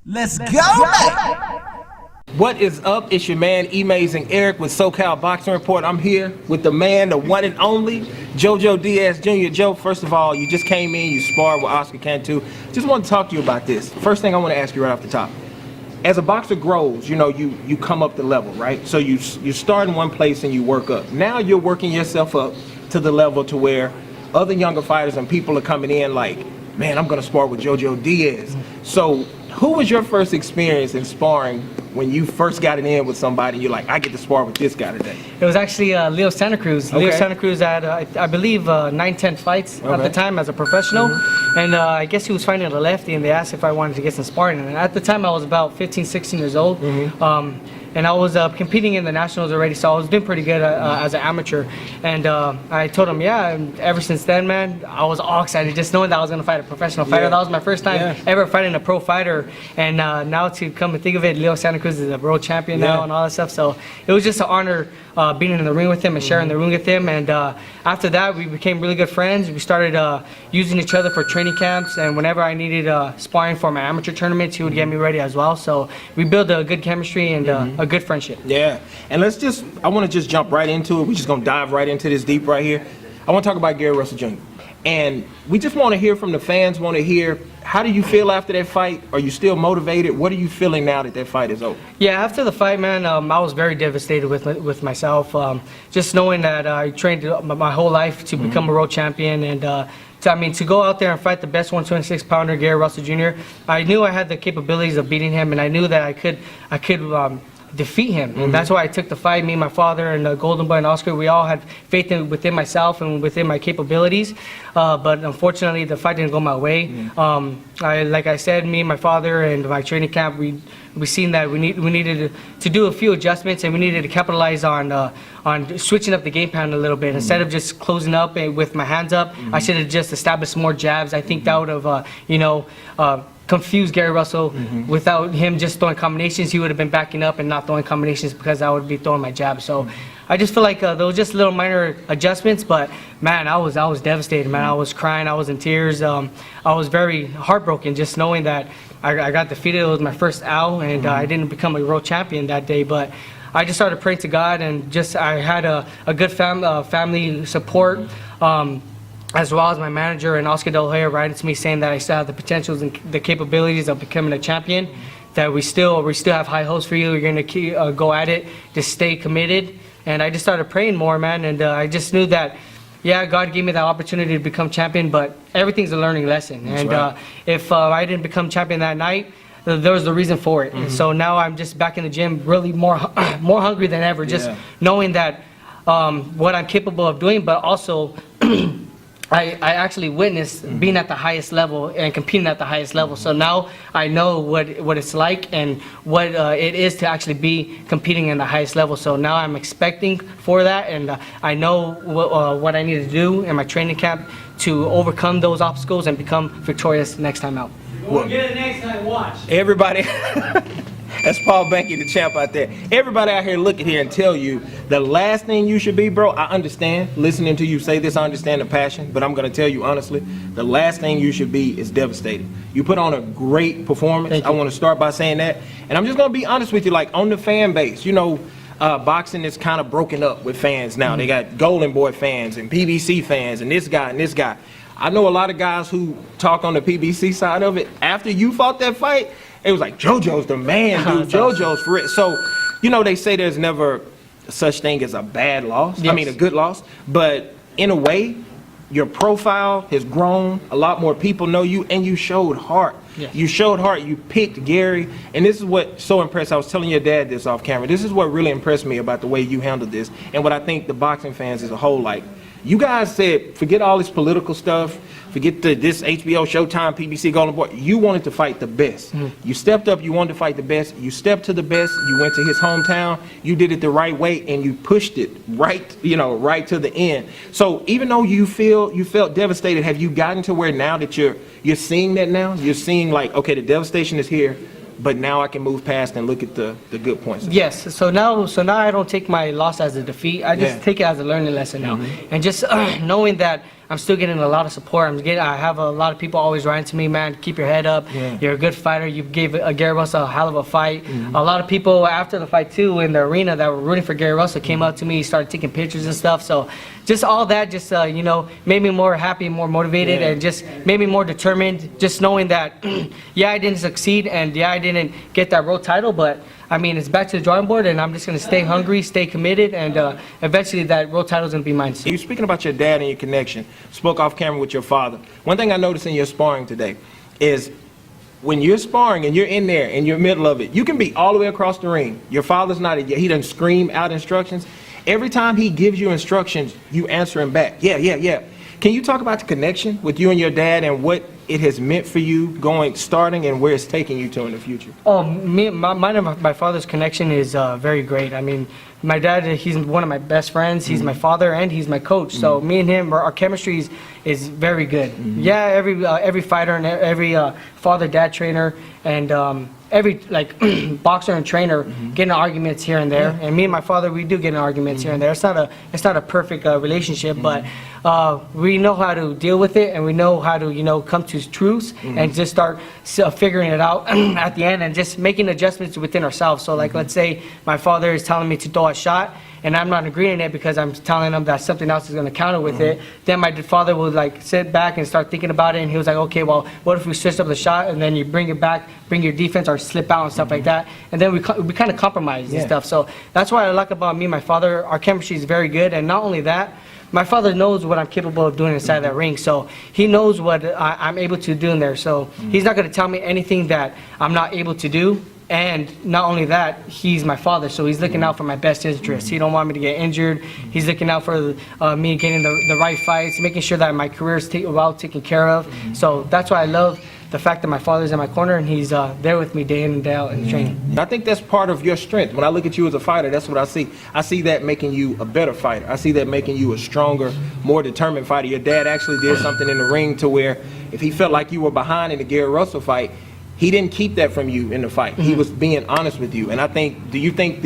Let's go! What is up? It's your man Emazing Eric with SoCal Boxing Report. I'm here with the man, the one and only JoJo Diaz Jr. Joe, first of all, you just came in, you sparred with Oscar Cantu. Just want to talk to you about this. First thing I want to ask you right off the top. As a boxer grows, you know, you come up the level, right? So you start in one place and you work up. Now you're working yourself up to the level to where other younger fighters and people are coming in like, man, I'm going to spar with JoJo Diaz. So who was your first experience in sparring when you first got it in with somebody and you're like, I get to spar with this guy today? It was actually Leo Santa Cruz. Okay. Leo Santa Cruz had, I believe, 9-10 fights at the time as a professional. And I guess he was fighting a lefty and they asked if I wanted to get some sparring. And at the time I was about 15, 16 years old. And I was competing in the nationals already, so I was doing pretty good as an amateur. And I told him, yeah, and ever since then, man, I was all excited just knowing that I was going to fight a professional fighter. That was my first time ever fighting a pro fighter. And now to come and think of it, Leo Santa Cruz is a world champion now and all that stuff. So it was just an honor being in the ring with him and sharing the ring with him. And after that, we became really good friends. We started using each other for training camps. And whenever I needed sparring for my amateur tournaments, he would get me ready as well. So we built a good chemistry and a good friendship. Yeah, and I want to just jump right into it. We're just going to dive right into this deep right here. I want to talk about Gary Russell Jr. And we just want to hear from the fans, want to hear, how do you feel after that fight? Are you still motivated? What are you feeling now that fight is over? Yeah, after the fight, man, I was very devastated with myself. Just knowing that I trained my whole life to become a world champion and to go out there and fight the best 126-pounder, Gary Russell Jr., I knew I had the capabilities of beating him, and I knew that I could defeat him. And that's why I took the fight. Me and my father and Golden Boy and Oscar, we all had faith within myself and within my capabilities. But unfortunately, the fight didn't go my way. Like I said, me and my father and my training camp, we seen that we needed to do a few adjustments, and we needed to capitalize on switching up the game plan a little bit. Instead of just closing up with my hands up, I should have just established more jabs. I think that would have, confuse Gary Russell. Without him just throwing combinations, he would have been backing up and not throwing combinations because I would be throwing my jabs. So I just feel like there was just little minor adjustments, but man, I was devastated, man. I was crying, I was in tears. I was very heartbroken just knowing that I got defeated. It was my first owl, and I didn't become a world champion that day, but I just started praying to God, and I had a good family support. As well as my manager and Oscar De La Hoya writing to me saying that I still have the potentials and the capabilities of becoming a champion, that we still have high hopes for you. We're going to go at it, just stay committed. And I just started praying more, man, and I just knew that, yeah, God gave me that opportunity to become champion, but everything's a learning lesson. That's and right. If I didn't become champion that night, there was the reason for it. And so now I'm just back in the gym, really more hungry than ever, just knowing that what I'm capable of doing, but also I actually witnessed being at the highest level and competing at the highest level. So now I know what it's like and what it is to actually be competing in the highest level. So now I'm expecting for that, and I know what I need to do in my training camp to overcome those obstacles and become victorious next time out. We'll get it next time, watch. Everybody, that's Paul Banky, the champ out there. Everybody out here look at here and tell you the last thing you should be, bro. I understand. Listening to you say this, I understand the passion, but I'm going to tell you honestly, the last thing you should be is devastated. You put on a great performance. I want to start by saying that. And I'm just going to be honest with you, like on the fan base, you know, boxing is kind of broken up with fans now. They got Golden Boy fans and PBC fans and this guy and this guy. I know a lot of guys who talk on the PBC side of it. After you fought that fight, it was like, JoJo's the man, dude. JoJo's for it. So, you know, they say there's never such thing as a bad loss. I mean, a good loss. But in a way, your profile has grown. A lot more people know you, and you showed heart. You showed heart. You picked Gary. And this is what so impressed. I was telling your dad this off camera. This is what really impressed me about the way you handled this, and what I think the boxing fans as a whole like. You guys said, forget all this political stuff, forget this HBO, Showtime, PBC, Golden Boy. You wanted to fight the best. You stepped up, you wanted to fight the best. You stepped to the best, you went to his hometown, you did it the right way, and you pushed it right, right to the end. So even though you felt devastated, have you gotten to where now that you're seeing that now? You're seeing like, okay, the devastation is here, but now I can move past and look at the good points. Yes. So now I don't take my loss as a defeat. I just take it as a learning lesson now, and just knowing that I'm still getting a lot of support. I have a lot of people always writing to me, man, keep your head up. Yeah. You're a good fighter. You gave Gary Russell a hell of a fight. A lot of people after the fight too in the arena that were rooting for Gary Russell came up to me, started taking pictures and stuff. So just all that just you know, made me more happy, more motivated, and just made me more determined. Just knowing that yeah, I didn't succeed, and yeah, I didn't get that world title, but I mean, it's back to the drawing board, and I'm just going to stay hungry, stay committed, and eventually that world title is going to be mine. You're speaking about your dad and your connection. Spoke off camera with your father. One thing I noticed in your sparring today is when you're sparring and you're in there in your middle of it, you can be all the way across the ring. Your father's not, he doesn't scream out instructions. Every time he gives you instructions, you answer him back. Yeah, yeah, yeah. Can you talk about the connection with you and your dad and what it has meant for you starting and where it's taking you to in the future? Oh, mine and my father's connection is very great. I mean, my dad, he's one of my best friends. He's my father and he's my coach. So me and him, our chemistry is very good. Yeah, every fighter and every father-dad trainer and every like boxer and trainer get in arguments here and there. And me and my father, we do get in arguments here and there. It's not a perfect relationship, but we know how to deal with it, and we know how to, you know, come to truths and just start figuring it out at the end and just making adjustments within ourselves. So like, let's say my father is telling me to throw a shot and I'm not agreeing it because I'm telling him that something else is going to counter with it. Then my father will like sit back and start thinking about it, and he was like, okay, well, what if we switch up the shot and then you bring it back, bring your defense or slip out and stuff like that, and then we kind of compromise and stuff. So that's what I like about me and my father. Our chemistry is very good, and not only that, my father knows what I'm capable of doing inside that ring, so he knows what I'm able to do in there. So he's not going to tell me anything that I'm not able to do. And not only that, he's my father, so he's looking out for my best interests. He don't want me to get injured. He's looking out for me getting the right fights, making sure that my career is well taken care of. So that's why I love the fact that my father's in my corner and he's there with me day in and day out in the training. I think that's part of your strength. When I look at you as a fighter, that's what I see. I see that making you a better fighter. I see that making you a stronger, more determined fighter. Your dad actually did something in the ring to where if he felt like you were behind in the Gary Russell fight, he didn't keep that from you in the fight. He was being honest with you. And I think, do you think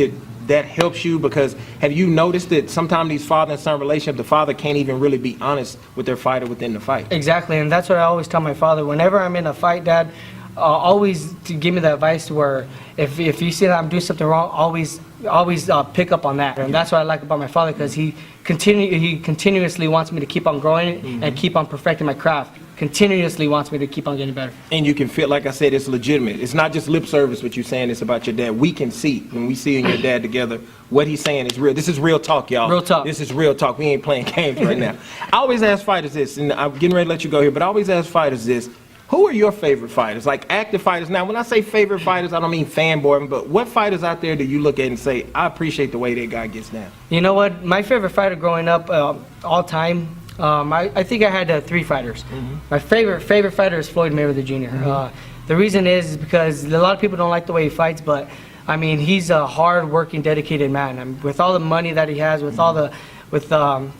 that helps you? Because have you noticed that sometimes these father and son relationships, the father can't even really be honest with their fighter within the fight? Exactly, and that's what I always tell my father. Whenever I'm in a fight, Dad, always to give me the advice where if you see that I'm doing something wrong, always pick up on that. And that's what I like about my father, because he continuously wants me to keep on growing and keep on perfecting my craft. Continuously wants me to keep on getting better. And you can feel, like I said, it's legitimate. It's not just lip service what you're saying, it's about your dad. We can see, when we see you and your dad together, what he's saying is real. This is real talk, y'all. Real talk. This is real talk. We ain't playing games right now. I always ask fighters this, and I'm getting ready to let you go here, but I always ask fighters this. Who are your favorite fighters? Like active fighters. Now, when I say favorite fighters, I don't mean fanboy, but what fighters out there do you look at and say, I appreciate the way that guy gets down? You know what? My favorite fighter growing up, all time, I think I had 3 fighters. My favorite fighter is Floyd Mayweather Jr. The reason is because a lot of people don't like the way he fights, but I mean, he's a hard-working, dedicated man. I mean, with all the money that he has, with all the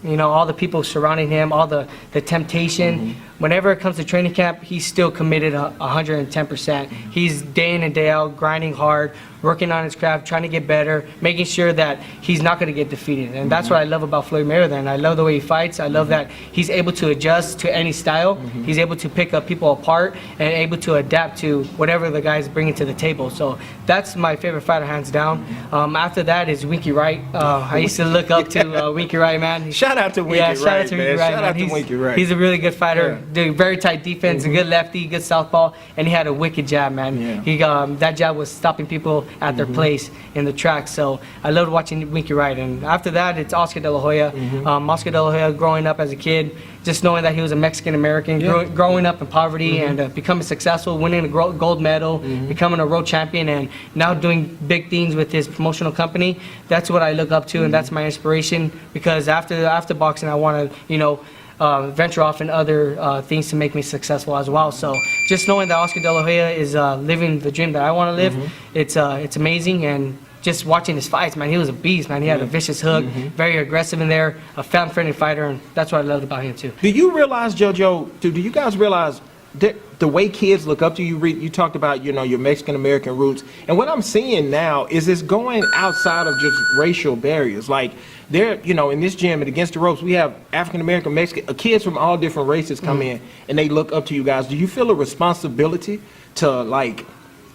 you know, all the people surrounding him, all the temptation. Whenever it comes to training camp, he's still committed 110%. He's day in and day out, grinding hard, working on his craft, trying to get better, making sure that he's not going to get defeated. And that's what I love about Floyd Mayweather. And I love the way he fights. I love that he's able to adjust to any style. He's able to pick up people apart and able to adapt to whatever the guy's bringing to the table. So that's my favorite fighter, hands down. After that is Winky Wright. I used to look up to Winky Wright, man. Shout out to Winky Wright, shout out to Winky Wright, Shout out to Winky Wright. He's a really good fighter. Doing very tight defense, a good lefty, good southpaw, and he had a wicked jab, man. He that jab was stopping people at their place in the track. So I loved watching Winky Wright. And after that, it's Oscar De La Hoya. Oscar De La Hoya, growing up as a kid, just knowing that he was a Mexican American, growing up in poverty and becoming successful, winning a gold medal, becoming a world champion, and now doing big things with his promotional company. That's what I look up to, and that's my inspiration. Because after boxing, I want to, you know, venture off in other things to make me successful as well. So just knowing that Oscar De La Hoya is living the dream that I want to live, it's amazing. And just watching his fights, man, he was a beast, man. He had a vicious hook, very aggressive in there, a fan-friendly fighter, and that's what I loved about him too. Do you realize, JoJo, do you guys realize the way kids look up to you. You talked about, you know, your Mexican American roots, and what I'm seeing now is it's going outside of just racial barriers. Like there, you know, in this gym at Against the Ropes, we have African American, Mexican, kids from all different races come in, and they look up to you guys. Do you feel a responsibility to like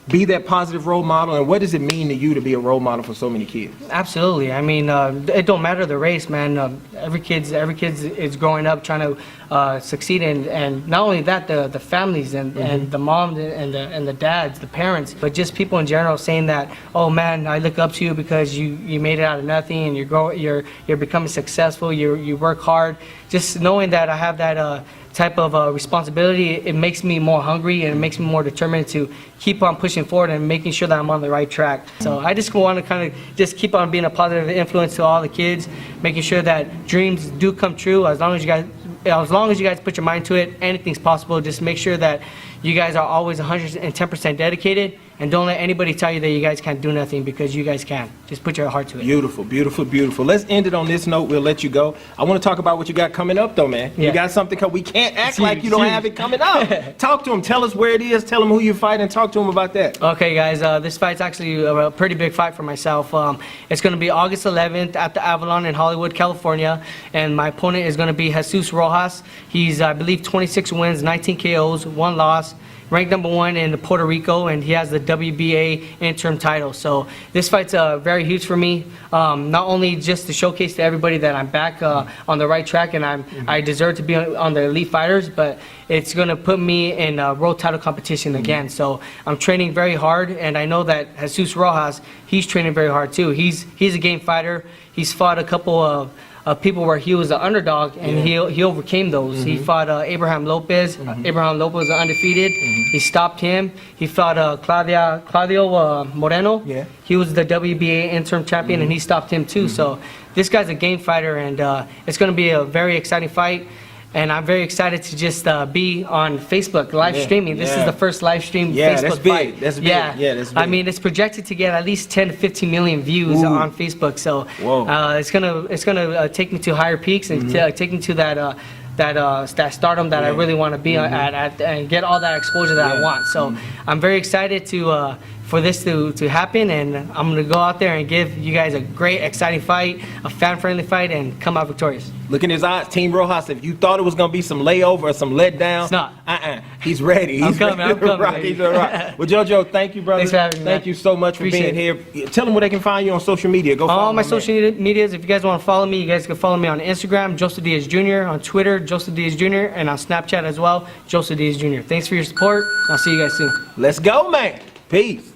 be that positive role model, and what does it mean to you to be a role model for so many kids? Absolutely. I mean, it don't matter the race, man. Every kid is growing up trying to succeed, and not only that, the families and the moms and the dads, the parents, but just people in general saying that, oh man, I look up to you because you made it out of nothing, and you're becoming successful. You work hard. Just knowing that I have that type of responsibility, it makes me more hungry, and it makes me more determined to keep on pushing forward and making sure that I'm on the right track. So I just want to kind of just keep on being a positive influence to all the kids, making sure that dreams do come true. As long as you guys put your mind to it, anything's possible. Just make sure that you guys are always 110% dedicated, and don't let anybody tell you that you guys can't do nothing, because you guys can. Just put your heart to it. Beautiful, beautiful, beautiful. Let's end it on this note. We'll let you go. I want to talk about what you got coming up, though, man. Yeah. You got something we can't act It's like huge, you don't huge. have it coming up. Talk to them. Tell us where it is. Tell them who you're fighting. Talk to them about that. Okay, guys, this fight's actually a pretty big fight for myself. It's going to be August 11th at the Avalon in Hollywood, California, and my opponent is going to be Jesus Rojas. He's, I believe, 26 wins, 19 KOs, 1 loss. Ranked number 1 in Puerto Rico, and he has the WBA interim title. So this fight's very huge for me, not only just to showcase to everybody that I'm back on the right track and I deserve to be on the elite fighters, but it's going to put me in a world title competition again. So I'm training very hard, and I know that Jesus Rojas, he's training very hard too. He's a game fighter. He's fought a couple of people where he was the underdog, and he overcame those. He fought Abraham Lopez. Abraham Lopez was undefeated. He stopped him. He fought Claudio Moreno. Yeah. He was the WBA interim champion, and he stopped him too. So this guy's a game fighter, and it's going to be a very exciting fight. And I'm very excited to just be on Facebook live streaming. This is the first live stream Facebook that's big. fight. That's big. Yeah. Yeah, that's big. I mean, it's projected to get at least 10 to 15 million views on Facebook. So it's gonna take me to higher peaks and take me to that stardom that I really want to be at and get all that exposure that I want. So I'm very excited to for this to happen, and I'm gonna go out there and give you guys a great, exciting fight, a fan-friendly fight, and come out victorious. Look in his eyes, Team Rojas. If you thought it was gonna be some layover or some letdown, It's not. He's ready. He's coming, ready I'm to coming, rock. baby. He's all right. Well, JoJo, thank you, brother. Thanks for having me, Thank man. you so much for Appreciate being here. Tell them where they can find you on social media. Go follow All my man. social medias, if you guys want to follow me, you guys can follow me on Instagram, JoJo Diaz Jr., on Twitter, JoJo Diaz Jr., and on Snapchat as well, JoJo Diaz Jr. Thanks for your support. I'll see you guys soon. Let's go, man. Peace.